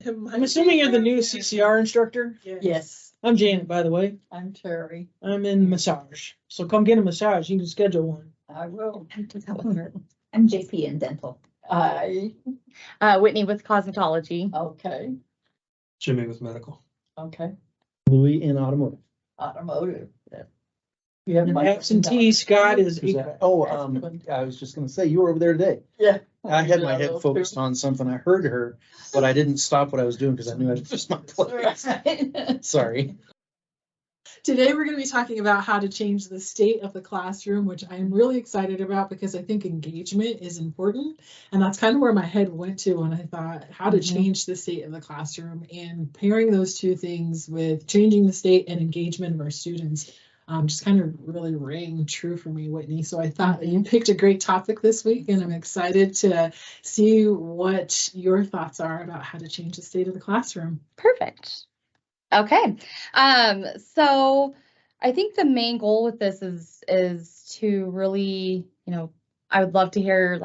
I'm assuming you're the new CCR instructor? Yes. I'm Janet, by the way. I'm Terry. I'm in massage. So come get a massage. You can schedule one. I will. I'm JP in dental. Whitney with cosmetology. Okay. Jimmy with medical. Okay. Louis in automotive. Automotive. Yeah. You have And my absentee Scott is. I was just gonna say, you were over there today. Yeah. I had my head focused on something. I heard her, but I didn't stop what I was doing because I knew I'd missed my place. Sorry. Today, we're going to be talking about how to change the state of the classroom, which I'm really excited about because I think engagement is important. And that's kind of where my head went to when I thought how to change the state of the classroom, and pairing those two things with changing the state and engagement of our students. Just kind of really rang true for me, Whitney. So I thought that you picked a great topic this week, and I'm excited to see what your thoughts are about how to change the state of the classroom. Perfect. Okay. So I think the main goal with this is to really, I would love to hear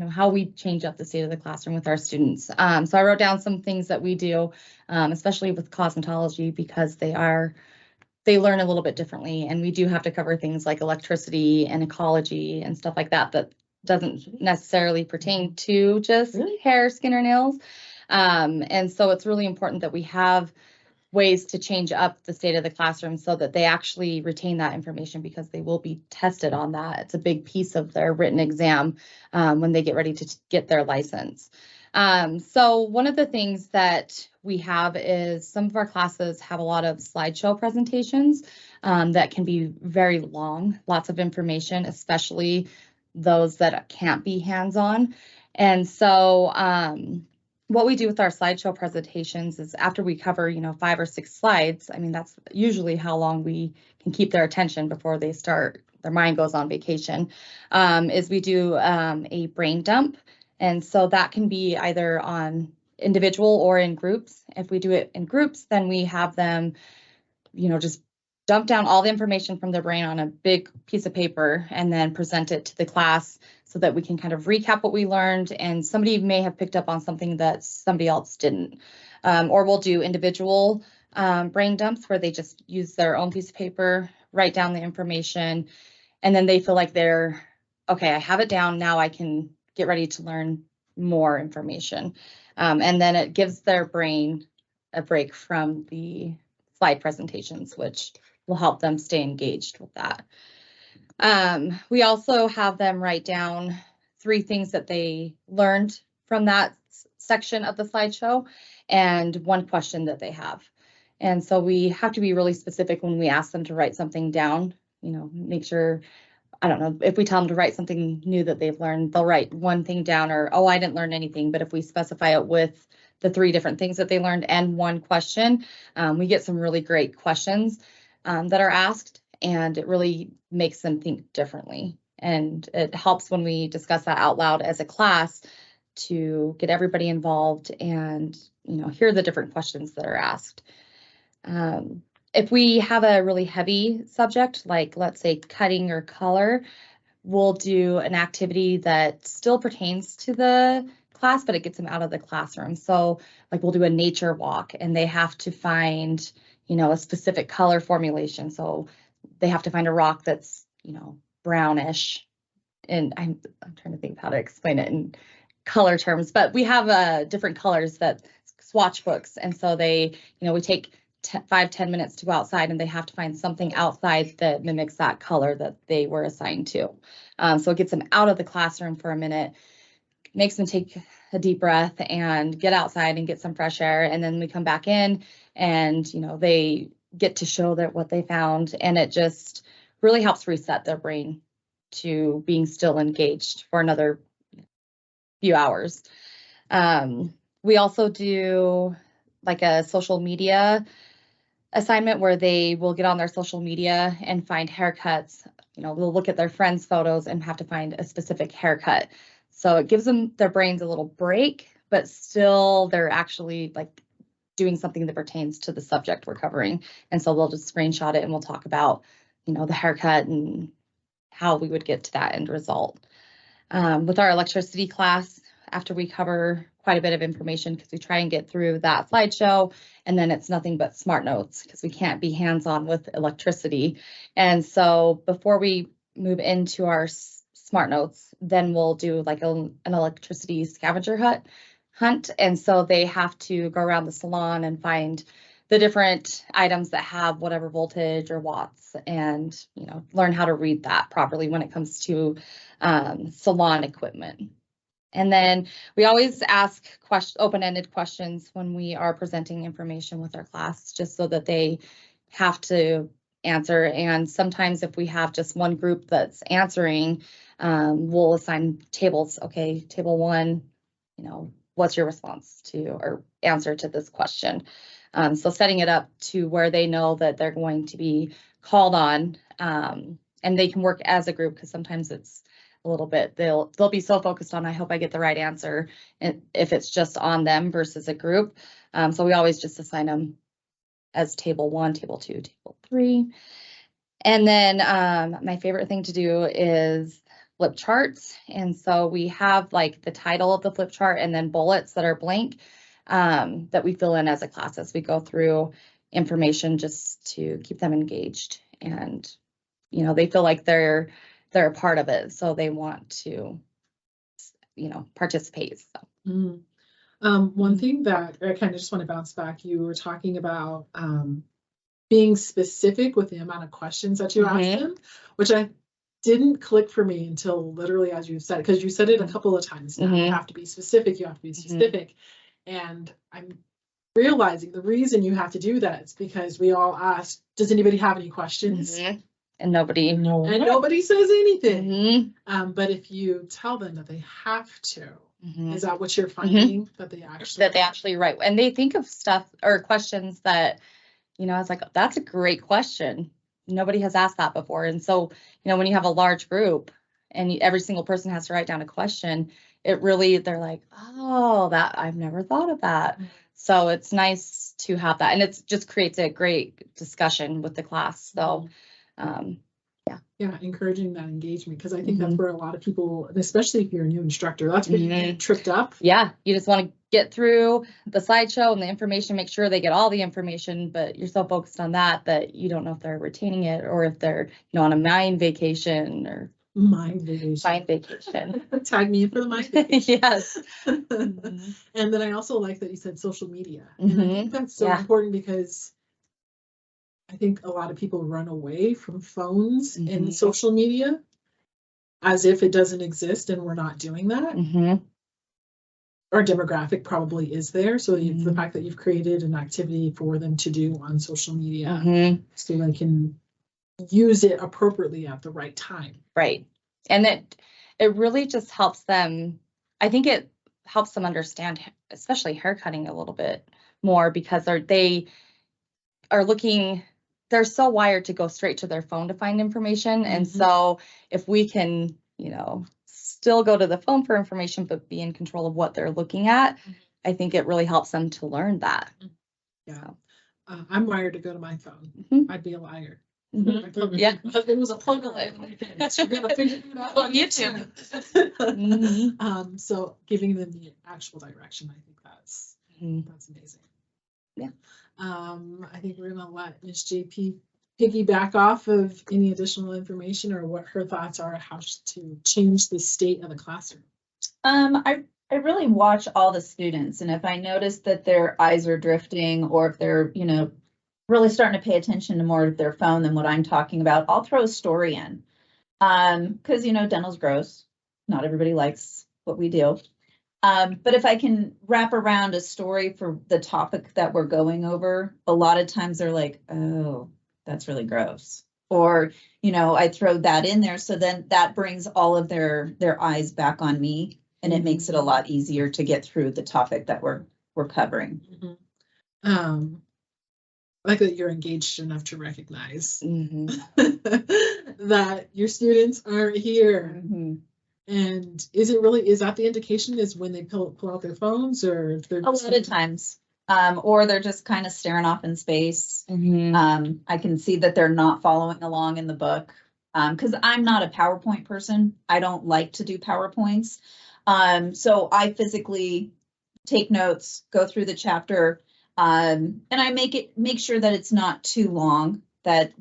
how we change up the state of the classroom with our students. So I wrote down some things that we do, especially with cosmetology, because they learn a little bit differently, and we do have to cover things like electricity and ecology and stuff like that doesn't necessarily pertain to just hair, skin, or nails. And so it's really important that we have ways to change up the state of the classroom so that they actually retain that information, because they will be tested on that. It's a big piece of their written exam when they get ready to get their license. So one of the things that we have is some of our classes have a lot of slideshow presentations that can be very long, lots of information, especially those that can't be hands-on. And so what we do with our slideshow presentations is after we cover, 5 or 6 slides, I mean, that's usually how long we can keep their attention before their mind goes on vacation, is we do a brain dump. And so that can be either on individual or in groups. If we do it in groups, then we have them, just dump down all the information from their brain on a big piece of paper and then present it to the class so that we can kind of recap what we learned. And somebody may have picked up on something that somebody else didn't. Or we'll do individual brain dumps where they just use their own piece of paper, write down the information, and then they feel like they're, okay, I have it down, now I can get ready to learn more information. And then it gives their brain a break from the slide presentations, which will help them stay engaged with that. We also have them write down 3 things that they learned from that section of the slideshow and 1 question that they have. And so we have to be really specific when we ask them to write something down, make sure, I don't know, if we tell them to write something new that they've learned, they'll write 1 thing down, or, oh, I didn't learn anything. But if we specify it with the 3 different things that they learned and 1 question, we get some really great questions that are asked, and it really makes them think differently. And it helps when we discuss that out loud as a class to get everybody involved and, hear the different questions that are asked. If we have a really heavy subject, like let's say cutting or color, we'll do an activity that still pertains to the class, but it gets them out of the classroom. So like we'll do a nature walk, and they have to find, a specific color formulation. So they have to find a rock that's, brownish. And I'm trying to think of how to explain it in color terms, but we have different colors that swatch books. And so they, we take 5-10 minutes to go outside, and they have to find something outside that mimics that color that they were assigned to. So it gets them out of the classroom for a minute, makes them take a deep breath and get outside and get some fresh air. And then we come back in, and, they get to show that what they found, and it just really helps reset their brain to being still engaged for another few hours. We also do like a social media assignment where they will get on their social media and find haircuts. They'll look at their friends' photos and have to find a specific haircut. So it gives them their brains a little break, but still they're actually like doing something that pertains to the subject we're covering. And so they'll just screenshot it, and we'll talk about, the haircut and how we would get to that end result. With our electricity class, after we cover quite quite a bit of information because we try and get through that slideshow, and then it's nothing but smart notes because we can't be hands-on with electricity. And so before we move into our smart notes, then we'll do like an electricity scavenger hunt. And so they have to go around the salon and find the different items that have whatever voltage or watts, and learn how to read that properly when it comes to salon equipment. And then we always ask open-ended questions when we are presenting information with our class, just so that they have to answer. And sometimes if we have just one group that's answering, we'll assign tables. Okay, table 1, what's your response to or answer to this question? So setting it up to where they know that they're going to be called on, and they can work as a group, because sometimes it's a little bit, they'll be so focused on, I hope I get the right answer, and if it's just on them versus a group. So we always just assign them as table 1, table 2, table 3. And then my favorite thing to do is flip charts. And so we have like the title of the flip chart and then bullets that are blank, that we fill in as a class as we go through information, just to keep them engaged, and they feel like they're a part of it, so they want to participate. So One thing that I kind of just want to bounce back, you were talking about being specific with the amount of questions that you asked them, which I didn't click for me until literally as you said, because you said it a couple of times now. You have to be specific, you have to be specific. And I'm realizing the reason you have to do that is because we all asked, does anybody have any questions? And nobody says anything. But if you tell them that they have to, is that what you're finding? That they actually write, and they think of stuff or questions that, I was like, that's a great question. Nobody has asked that before. And so, when you have a large group and every single person has to write down a question, they're like, oh, that I've never thought of that. So it's nice to have that. And it just creates a great discussion with the class. So, yeah, encouraging that engagement, because I think that's where a lot of people, and especially if you're a new instructor, that's where you get tripped up. Yeah, you just want to get through the slideshow and the information, make sure they get all the information, but you're so focused on that you don't know if they're retaining it, or if they're on a mind vacation or mind vacation. Tag me in for the mind vacation. Yes. And then I also like that you said social media. And I think that's so important, because I think a lot of people run away from phones and social media as if it doesn't exist, and we're not doing that. Our demographic probably is there. So the fact that you've created an activity for them to do on social media, so they can use it appropriately at the right time. Right. And it really just helps them. I think it helps them understand, especially hair cutting, a little bit more, because they are looking, they're so wired to go straight to their phone to find information. And so if we can, still go to the phone for information, but be in control of what they're looking at, I think it really helps them to learn that. Yeah. So. I'm wired to go to my phone. I'd be a liar. Yeah. It was a plug away. So you're gonna figure it out on YouTube. So giving them the actual direction, I think that's amazing. Yeah. I think we're gonna let Ms. JP piggyback off of any additional information, or what her thoughts are how to change the state of the classroom. I really watch all the students, and if I notice that their eyes are drifting, or if they're, really starting to pay attention to more of their phone than what I'm talking about, I'll throw a story in. Because, dental's gross. Not everybody likes what we do. But if I can wrap around a story for the topic that we're going over, a lot of times they're like, oh, that's really gross. Or, I throw that in there. So then that brings all of their eyes back on me, and it makes it a lot easier to get through the topic that we're covering. Like that you're engaged enough to recognize that your students aren't here. And is that the indication, is when they pull out their phones, or if they're a lot of times, or they're just kind of staring off in space. I can see that they're not following along in the book, because I'm not a PowerPoint person. I don't like to do PowerPoints. So I physically take notes, go through the chapter. And I make sure that it's not too long, that,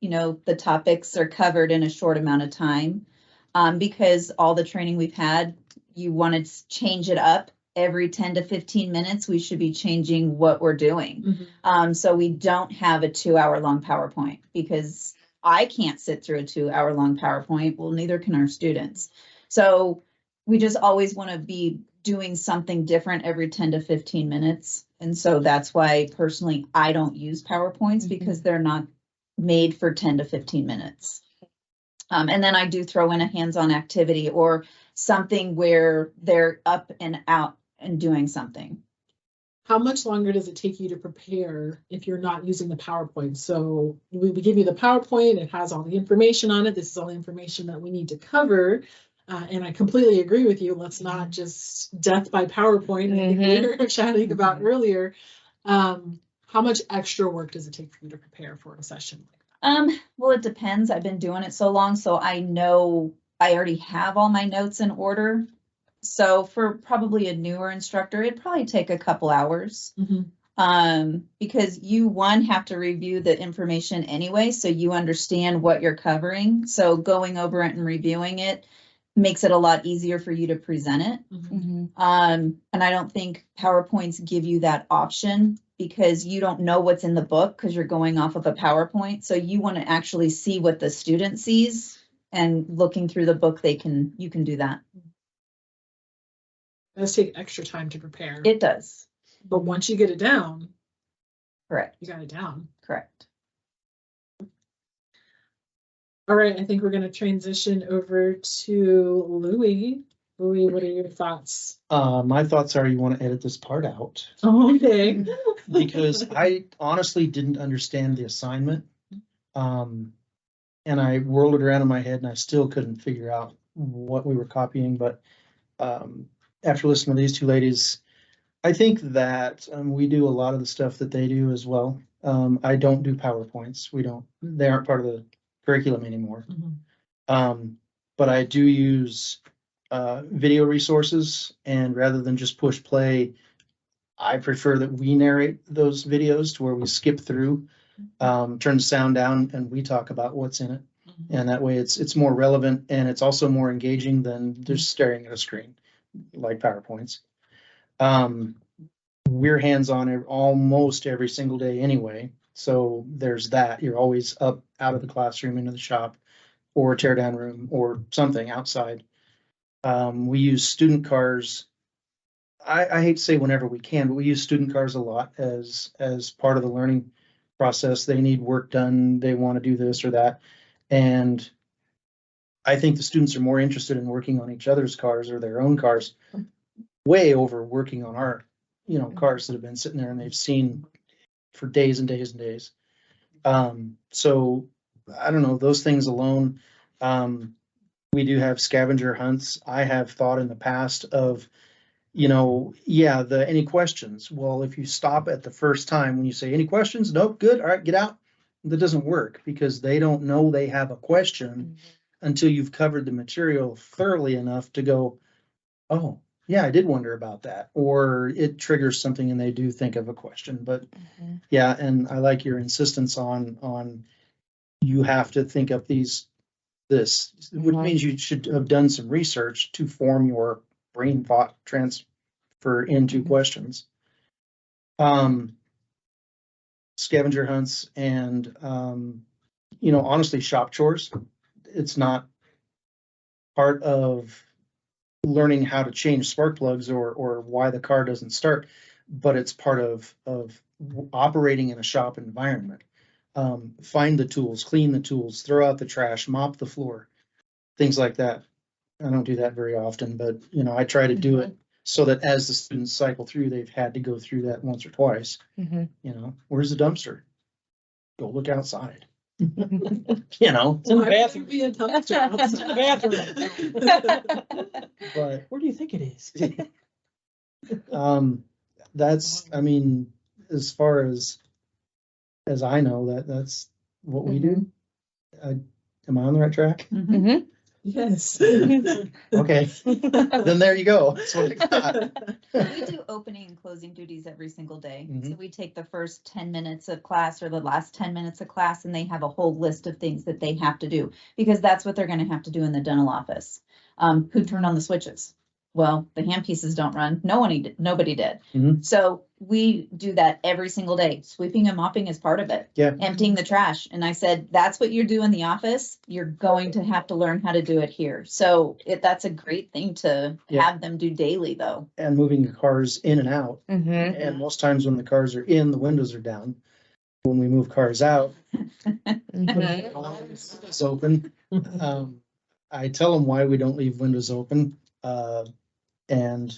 you know, the topics are covered in a short amount of time. Because all the training we've had, you want to change it up every 10 to 15 minutes. We should be changing what we're doing. So we don't have a 2-hour long PowerPoint, because I can't sit through a 2-hour long PowerPoint. Well, neither can our students. So we just always want to be doing something different every 10 to 15 minutes. And so that's why personally, I don't use PowerPoints, because they're not made for 10 to 15 minutes. And then I do throw in a hands-on activity or something where they're up and out and doing something. How much longer does it take you to prepare if you're not using the PowerPoint? So we give you the PowerPoint, it has all the information on it. This is all the information that we need to cover. And I completely agree with you. Let's not just death by PowerPoint. I think we were chatting about earlier. How much extra work does it take for you to prepare for a session like that? Well, it depends. I've been doing it so long, so I know I already have all my notes in order. So for probably a newer instructor, it'd probably take a couple hours. Because you, one, have to review the information anyway, so you understand what you're covering. So going over it and reviewing it makes it a lot easier for you to present it. And I don't think PowerPoints give you that option, because you don't know what's in the book because you're going off of a PowerPoint. So you want to actually see what the student sees, and looking through the book, you can do that. It does take extra time to prepare. It does. But once you get it down, Correct. you got it down. Correct. All right, I think we're going to transition over to Louie. Louie, what are your thoughts? My thoughts are you want to edit this part out, Okay. because I honestly didn't understand the assignment. And I whirled it around in my head and I still couldn't figure out what we were copying. But after listening to these two ladies, I think that we do a lot of the stuff that they do as well. I don't do PowerPoints. They aren't part of the curriculum anymore. But I do use video resources, and rather than just push play, I prefer that we narrate those videos to where we skip through, turn the sound down, and we talk about what's in it. And that way it's more relevant, and it's also more engaging than just staring at a screen like PowerPoints. We're hands-on almost every single day anyway, so there's that. You're always up out of the classroom into the shop or a tear down room or something outside. We use student cars. I hate to say whenever we can, but we use student cars a lot as part of the learning process. They need work done. They want to do this or that. And I think the students are more interested in working on each other's cars or their own cars way over working on our, cars that have been sitting there and they've seen for days and days and days. So I don't know, those things alone. We do have scavenger hunts. I have thought in the past of, any questions. Well, if you stop at the first time when you say any questions, nope, good, all right, get out. That doesn't work because they don't know they have a question until you've covered the material thoroughly enough to go, oh, yeah, I did wonder about that. Or it triggers something and they do think of a question. But yeah, and I like your insistence on you have to think up this, which means you should have done some research to form your brain thought transfer into questions. Scavenger hunts and, honestly, shop chores. It's not part of learning how to change spark plugs or why the car doesn't start, but it's part of operating in a shop environment. Find the tools, clean the tools, throw out the trash, mop the floor, things like that. I don't do that very often, but I try to do it so that as the students cycle through, they've had to go through that once or twice. Where's the dumpster? Go look outside. It's in the bathroom. Be a dumpster It's in the bathroom. But Where do you think it is? that's, as far as I know, that's what we do. Am I on the right track? Yes. Okay, then there you go. That's what I got. We do opening and closing duties every single day. So Mhm. we take the first 10 minutes of class or the last 10 minutes of class, and they have a whole list of things that they have to do, because that's what they're gonna have to do in the dental office. Who turned on the switches? Well, the hand pieces don't run. Nobody did. Mhm. So we do that every single day. Sweeping and mopping is part of it. Yeah. Emptying the trash. And I said, that's what you do in the office. You're going to have to learn how to do it here. So that's a great thing to Yeah. have them do daily, though. And moving the cars in and out. Mm-hmm. And most times when the cars are in, the windows are down. When we move cars out, Mm-hmm. it's open. I tell them why we don't leave windows open. And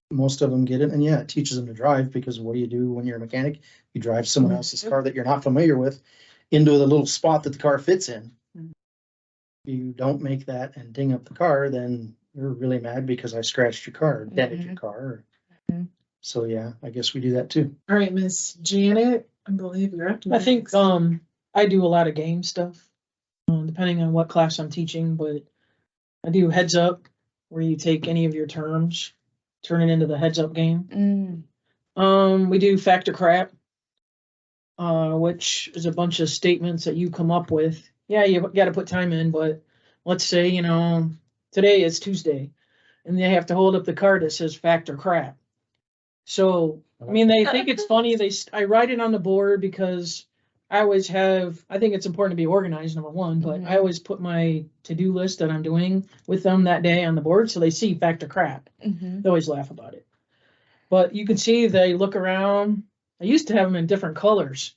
most of them get it. And yeah, it teaches them to drive, because what do you do when you're a mechanic? You drive someone else's car that you're not familiar with into the little spot that the car fits in. Mhm. If you don't make that and ding up the car, then you're really mad because I scratched your car, dented your car. Mhm. So yeah, I guess we do that too. All right, Miss Janet, I believe you're up. I think, I do a lot of game stuff, depending on what class I'm teaching, but I do heads up, where you take any of your terms, turn it into the heads up game. Mm. We do factor crap, which is a bunch of statements that you come up with. Yeah, you got to put time in, but let's say, today is Tuesday, and they have to hold up the card that says factor crap. So, I mean, they think it's funny. I write it on the board because I think it's important to be organized, number one, but I always put my to-do list that I'm doing with them that day on the board, so they see factor crap. Mm-hmm. They always laugh about it. But you can see they look around. I used to have them in different colors.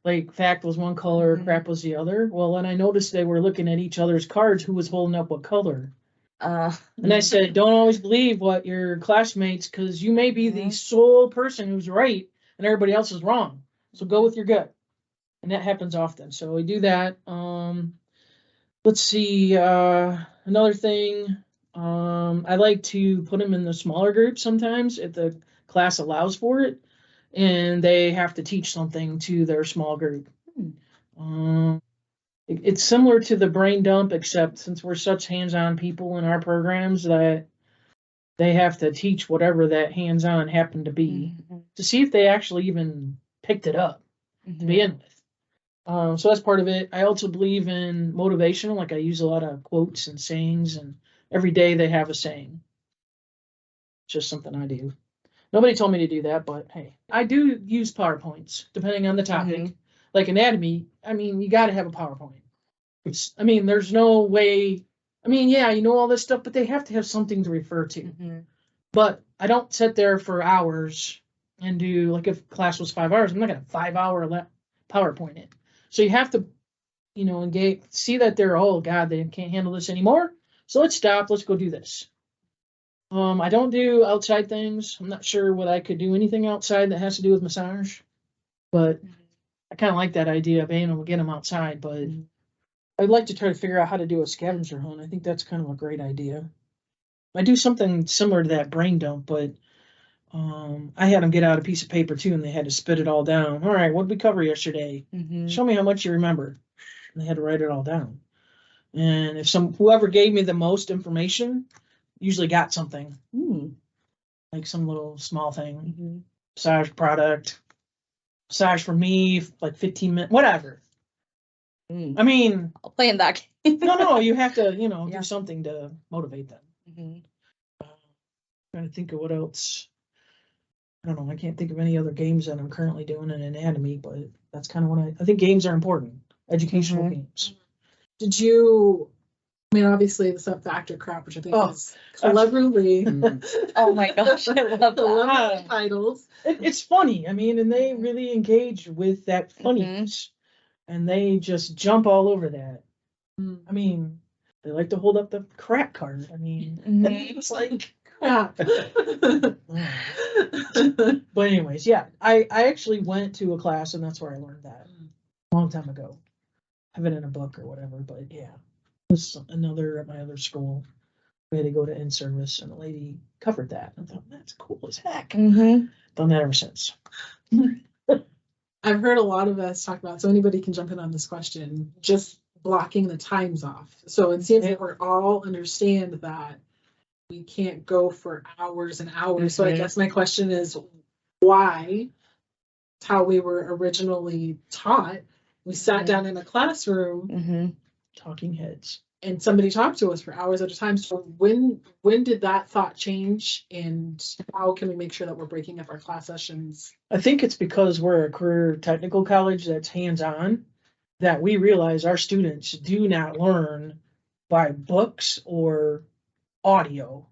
Like fact was one color, crap was the other. Well, then I noticed they were looking at each other's cards, who was holding up what color. And I said, don't always believe what your classmates, because you may be the sole person who's right and everybody else is wrong. So go with your gut. And that happens often. So we do that. Let's see, another thing. I like to put them in the smaller groups sometimes if the class allows for it, and they have to teach something to their small group. It's similar to the brain dump, except since we're such hands-on people in our programs that they have to teach whatever that hands-on happened to be to see if they actually even picked it up to begin with. So that's part of it. I also believe in motivational, like I use a lot of quotes and sayings, and every day they have a saying. It's just something I do. Nobody told me to do that, but hey, I do use PowerPoints depending on the topic. Like anatomy, I mean, you got to have a PowerPoint. There's no way. Yeah, you know all this stuff, but they have to have something to refer to. But I don't sit there for hours and do, like, if class was 5 hours, I'm not going to 5-hour PowerPoint it. So you have to, engage, see that they're, oh God, they can't handle this anymore. So let's stop. Let's go do this. I don't do outside things. I'm not sure what I could do anything outside that has to do with massage, but I kind of like that idea of being able to get them outside. But I'd like to try to figure out how to do a scavenger hunt. I think that's kind of a great idea. I do something similar to that brain dump, but I had them get out a piece of paper too, and they had to spit it all down. All right, what did we cover yesterday? Show me how much you remember. And they had to write it all down. And if whoever gave me the most information usually got something, like some little small thing, massage product, massage for me, like 15 minutes, whatever. I'll play in that game. No, you have to, do something to motivate them. Trying to think of what else. I don't know. I can't think of any other games that I'm currently doing in anatomy, but that's kind of what I think games are important. Educational games. Did you, obviously the sub-factor crap, which I think is cleverly. Oh my gosh, I love that. Titles. It's funny. And they really engage with that funniness. And they just jump all over that. They like to hold up the crap card. It's like crap. But anyways, yeah, I actually went to a class, and that's where I learned that a long time ago. I have it in a book or whatever, but yeah, it was another at my other school. We had to go to in-service, and the lady covered that. I thought, that's cool as heck. Done that ever since. I've heard a lot of us talk about, so anybody can jump in on this question, just blocking the times off. So it seems like we all understand that we can't go for hours and hours. So I guess my question is, why? It's how we were originally taught. We sat down in a classroom Mm-hmm. Talking heads. and somebody talked to us for hours at a time. So when did that thought change, and how can we make sure that we're breaking up our class sessions? I think it's because we're a career technical college that's hands-on, that we realize our students do not learn by books or audio.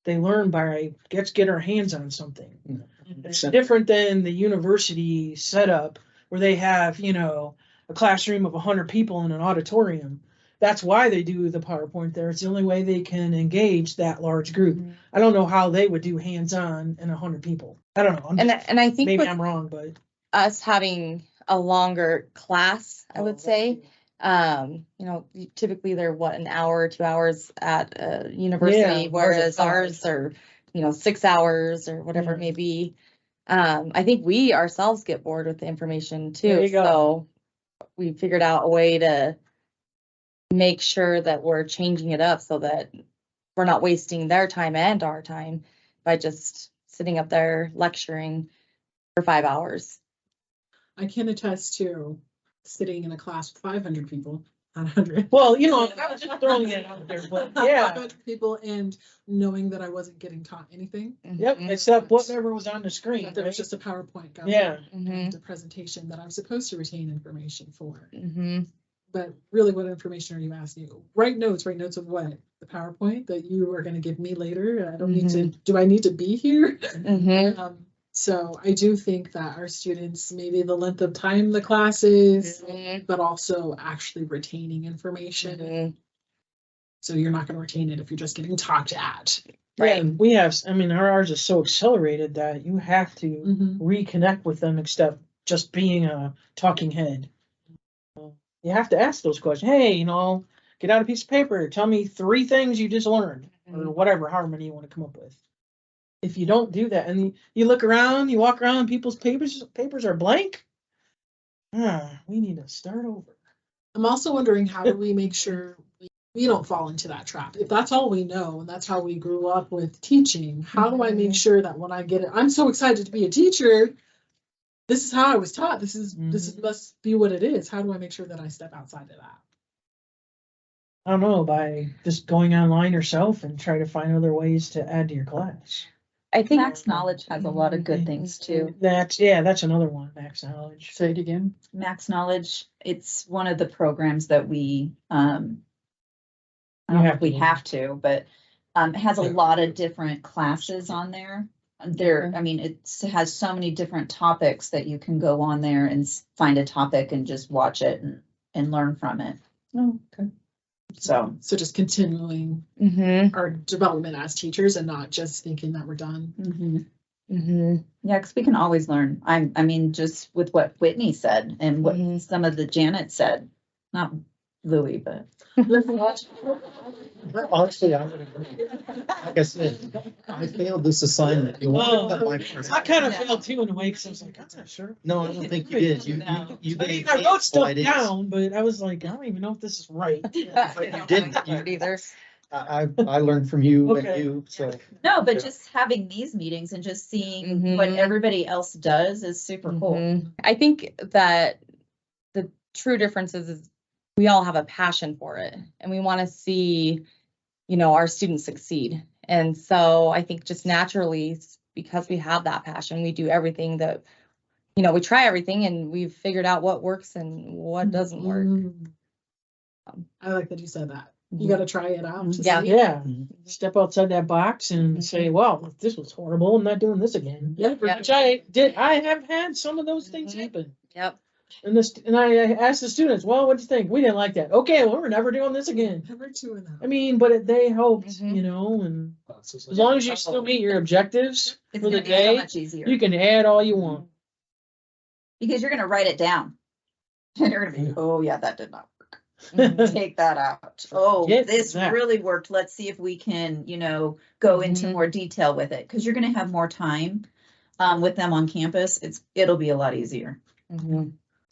They learn by let's get our hands on something. It's different than the university setup where they have, a classroom of 100 people in an auditorium. That's why they do the PowerPoint there. It's the only way they can engage that large group. Mm-hmm. I don't know how they would do hands-on in 100 people. I don't know. And I think Maybe with I'm wrong, but us having a longer class, I would say, typically they're an hour, 2 hours at a university, Yeah, whereas ours ours are, 6 hours or whatever it may be. I think we ourselves get bored with the information There too. you go. So we figured out a way to make sure that we're changing it up so that we're not wasting their time and our time by just sitting up there lecturing for 5 hours. I can attest to sitting in a class with 500 people, not 100. well, I was just throwing it out there, but yeah. 500 people, and knowing that I wasn't getting taught anything. Yep, Mhm. except whatever was on the screen. That there was right? just a PowerPoint going. Yeah. And a presentation that I'm supposed to retain information for. Mhm. But really, what information are you asking? Write notes of what? The PowerPoint that you are going to give me later? I don't need to, do I need to be here? Mhm. So I do think that our students, maybe the length of time the class is, Mhm. but also actually retaining information. Mhm. So you're not going to retain it if you're just getting talked at. Yeah, we have, ours is so accelerated that you have to reconnect with them, except just being a talking head. You have to ask those questions. Hey, get out a piece of paper. Tell me 3 things you just learned, or whatever, however many you want to come up with. If you don't do that, and you look around, you walk around, people's papers are blank. We need to start over. I'm also wondering, how do we make sure we don't fall into that trap? If that's all we know and that's how we grew up with teaching, how do I make sure that when I get it, I'm so excited to be a teacher. This is how I was taught. This must be what it is. How do I make sure that I step outside of that? I don't know, by just going online yourself and try to find other ways to add to your class. I think Max Knowledge has a lot of good things too. That's another one, Max Knowledge. Say it again. Max Knowledge, it's one of the programs that we, I don't know if we have to, but it has a lot of different classes on there. It has so many different topics that you can go on there and find a topic and just watch it and learn from it. Oh, okay. So just continuing our development as teachers and not just thinking that we're done. Yeah, because we can always learn. Just with what Whitney said and what some of the Janet said, not Louie, but. Honestly, I would agree. Like I said, I failed this assignment. I kind of failed too in a way, because I was like, I'm not sure. No, I don't think you did. You gave I wrote stuff ideas. down, but I was like, I don't even know if this is right. But you didn't. either. I learned from you and Okay. you, so. No, but just having these meetings and just seeing what everybody else does is super cool. I think that the true difference is we all have a passion for it and we want to see, our students succeed. And so I think just naturally, because we have that passion, we do everything that, we try everything and we've figured out what works and what doesn't work. I like that you said that. You got to try it out. To Yeah. see. Yeah. Step outside that box and say, well, this was horrible. I'm not doing this again. Yeah. Which I did. I have had some of those things happen. Yep. And I asked the students, well, what'd you think? We didn't like that. Okay, well, we're never doing this again. Never doing that. But they helped, and as long as you still meet your objectives It's for the gonna be so day, much easier. you can add all you want. Because you're gonna write it down. And you're gonna be, oh yeah, that did not work. Take that out. Oh, Get this that. really worked. Let's see if we can, go into more detail with it. Because you're gonna have more time with them on campus. It'll be a lot easier.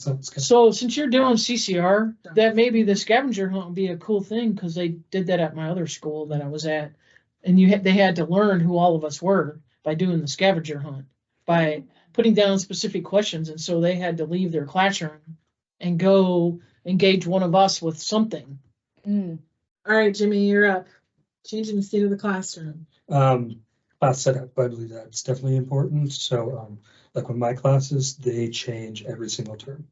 So since you're doing CCR, that maybe the scavenger hunt would be a cool thing, because they did that at my other school that I was at. And they had to learn who all of us were by doing the scavenger hunt, by putting down specific questions. And so they had to leave their classroom and go engage one of us with something. All right, Jimmy, you're up. Changing the state of the classroom. Class setup, I believe that's definitely important. So, like with my classes, they change every single term.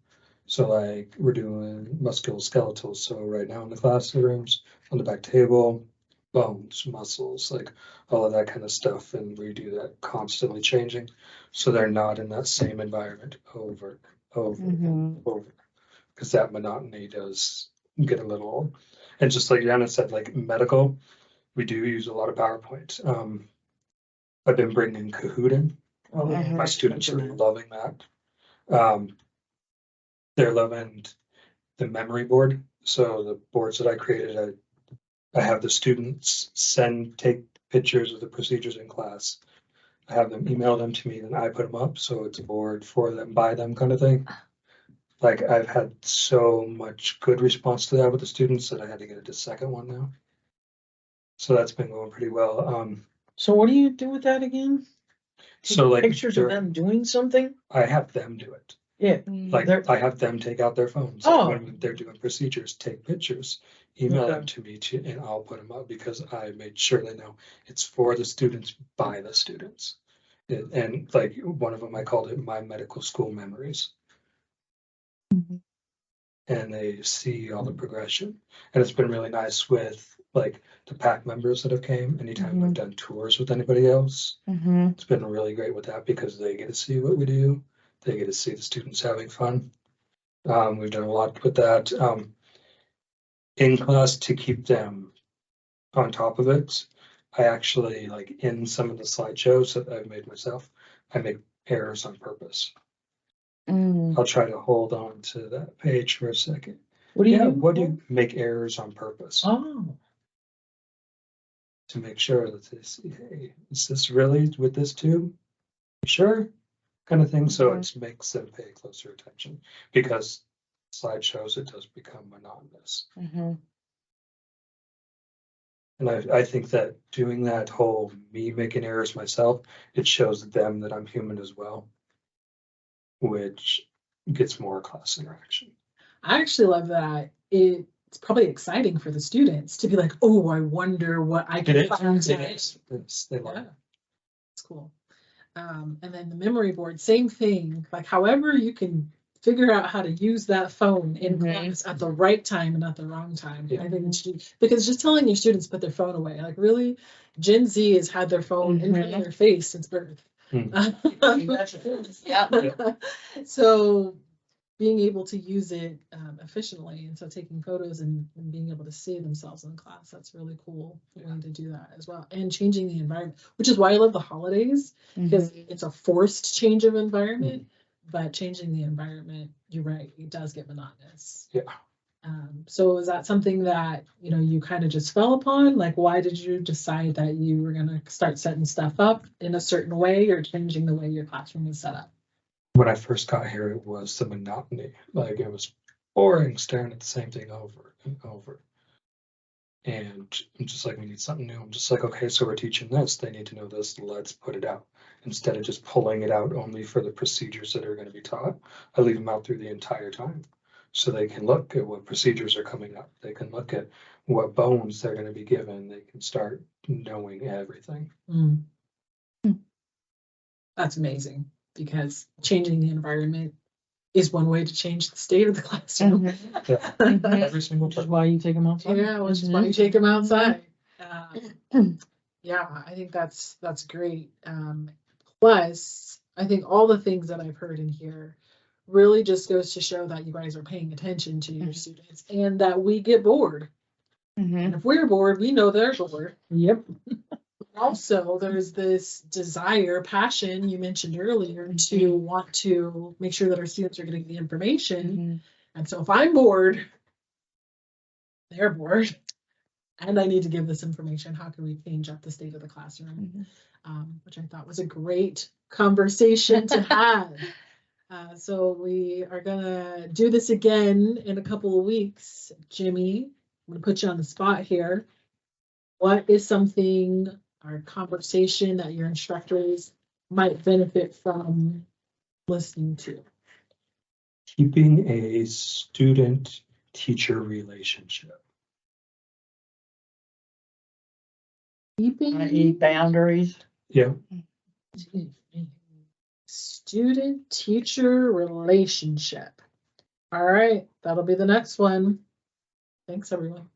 So like we're doing musculoskeletal. So right now in the classrooms, on the back table, bones, muscles, like all of that kind of stuff. And we do that constantly changing. So they're not in that same environment over, over. Because that monotony does get a little old. And just like Jana said, like medical, we do use a lot of PowerPoint. I've been bringing Kahoot in. Oh, yeah. My students are loving that. They're loving the memory board. So the boards that I created, I have the students take pictures of the procedures in class. I have them email them to me, then I put them up. So it's a board for them, by them kind of thing. Like I've had so much good response to that with the students that I had to get a second one now. So that's been going pretty well. So what do you do with that again? So like Pictures of them doing something? I have them do it. Yeah. Like I have them take out their phones when they're doing procedures, take pictures, email them to me and I'll put them up because I made sure they know it's for the students by the students. And like one of them, I called it My Medical School Memories. And they see all the progression. And it's been really nice with like the PAC members that have came. Anytime I've done tours with anybody else, it's been really great with that because they get to see what we do. They get to see the students having fun. We've done a lot with that in class to keep them on top of it. I actually like in some of the slideshows that I've made myself, I make errors on purpose. I'll try to hold on to that page for a second. What do you do? What do you make errors on purpose? Oh. To make sure that they see, hey, is this really with this too? Sure, kind of thing. So it makes them pay closer attention because slideshows, it does become monotonous. And I think that doing that whole me making errors myself, it shows them that I'm human as well, which gets more class interaction. I actually love that. It's probably exciting for the students to be like, oh, I wonder what I can find. They love it. It's cool. And then the memory board, same thing. Like however you can figure out how to use that phone in class at the right time and at the wrong time. I think because just telling your students put their phone away, like really, Gen Z has had their phone in front of their face since birth. So being able to use it efficiently, and so taking photos and being able to see themselves in class, that's really cool way to do that as well. And changing the environment, which is why I love the holidays, because it's a forced change of environment, but changing the environment, you're right, it does get monotonous. Yeah. So is that something that, you know, you kind of just fell upon? Like, why did you decide that you were going to start setting stuff up in a certain way or changing the way your classroom was set up? When I first got here, it was the monotony. Like it was boring staring at the same thing over and over. And I'm just like, we need something new. I'm just like, okay, so we're teaching this. They need to know this. Let's put it out. Instead of just pulling it out only for the procedures that are going to be taught, I leave them out through the entire time. So they can look at what procedures are coming up. They can look at what bones they're going to be given. They can start knowing everything. That's amazing, because changing the environment is one way to change the state of the classroom. Every single Which is why you take them outside. Yeah, which is why you take them outside. Yeah, I think that's great. Plus, I think all the things that I've heard in here really just goes to show that you guys are paying attention to your students and that we get bored. And if we're bored, we know they're bored. Yep. Also, there's this desire, passion you mentioned earlier to want to make sure that our students are getting the information. And so if I'm bored, they're bored, and I need to give this information. How can we change up the state of the classroom? Which I thought was a great conversation to have. So we are gonna do this again in a couple of weeks. Jimmy, I'm gonna put you on the spot here. What is something or conversation that your instructors might benefit from listening to? Keeping a student-teacher relationship. i.e. boundaries. Yeah. Student-teacher relationship. All right, that'll be the next one. Thanks, everyone.